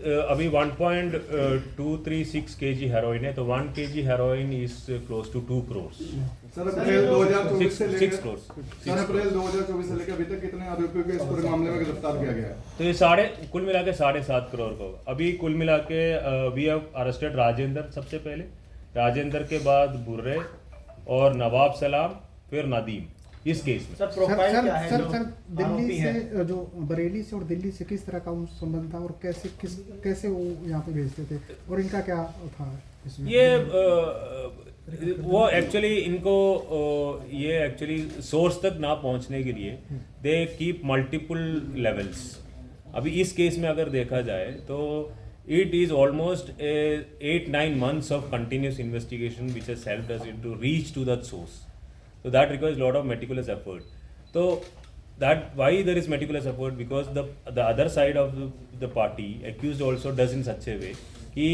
अभी 1.236 kg heroin है, तो 1 kg heroin is close to 2 crores। Sir April 2024 से 6 crores। सर अप्रैल 2024 से लेकर अभी तक कितने आरोपियों को इस पूरे मामले में गिरफ्तार किया गया है? तो ये कुल मिला के 7.5 करोड़ का होगा। अभी कुल मिला के वी हैव अरेस्टेड राजेंद्र सबसे पहले, राजेंद्र के बाद बुर्रे और नवाब सलाम, फिर नदीम इस केस में। सर प्रोफाइल क्या है? सर जो दिल्ली आरोपी से है जो बरेली से और दिल्ली से किस तरह का उन संबंध था और कैसे वो यहाँ पे भेजते थे और इनका क्या था इसमें? ये वो एक्चुअली इनको ये एक्चुअली सोर्स तक ना पहुंचने के लिए दे कीप मल्टीपल लेवल्स। अभी इस केस में अगर देखा जाए तो it is almost 8-9 months of continuous investigation which has helped us to reach to that source. So that requires a lot of meticulous effort. So that why there is meticulous effort, because the other side of the party accused also does in such a way कि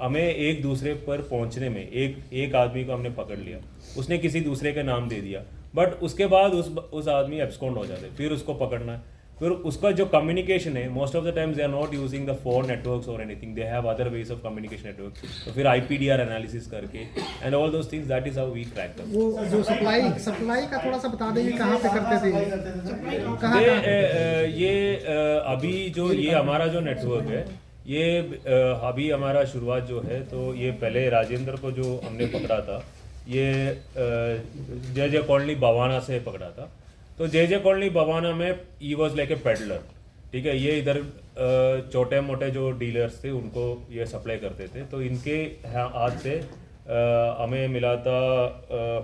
हमें एक दूसरे पर पहुंचने में एक आदमी को हमने पकड़ लिया, उसने किसी दूसरे का नाम दे दिया, बट उसके बाद उस आदमी एब्सकॉन्ड हो जाते, फिर उसको पकड़ना है, फिर उसका जो कम्युनिकेशन है most of the times they are not using the phone networks और anything, they have other ways of communication network. तो फिर IPDR एनालिसिस करके and all those things, that is how we crack them. वो जो supply का थोड़ा सा बता देंगे कहाँ पे करते थे? कहाँ ये अभी जो ये हमारा जो नेटवर्क है, ये अभी हमारा शुरुआत जो है, तो ये पहले राजेंद्र को जो हमने पकड़ा था, ये जय कॉलोनी बवाना से पकड़ा था। तो जय कॉलोनी बवाना में he was like a peddler, ठीक है। ये इधर छोटे मोटे जो डीलर्स थे उनको ये सप्लाई करते थे। तो इनके हाथ से हमें मिला था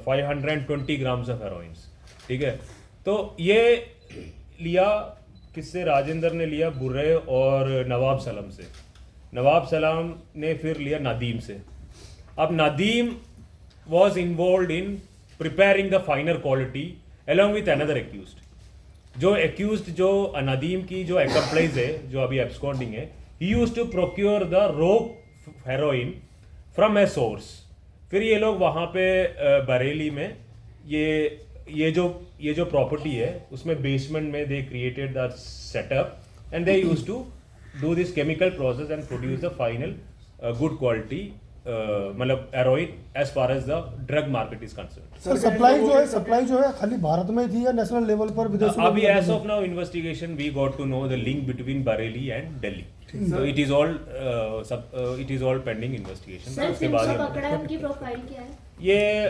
520 ग्राम्स ऑफ हेरोइंस, ठीक है। तो ये लिया किससे? राजेंद्र ने लिया बुर्रे और नवाब सलाम से, नवाब सलाम ने फिर लिया नदीम से। अब Nadeem was involve in preparing the फाइनर quality along with another accused। जो accused जो नदीम की जो accomplice है, जो अभी absconding है, he used to procure the raw heroin from a source। फिर ये लोग वहाँ पे बरेली में ये जो प्रॉपर्टी है उसमें बेसमेंट में they created the setup and they used to do this chemical process and produce the final good quality मतलब heroin as far as the drug market is concern. Sir supply जो है खाली भारत में थी या नेशनल लेवल पर विदेशों में? अभी as of now investigation we got to know the link between Bareilly and Delhi. So it is all pending investigation। Sir, उसके बाद पकड़ा, उनकी प्रोफाइल क्या है? ये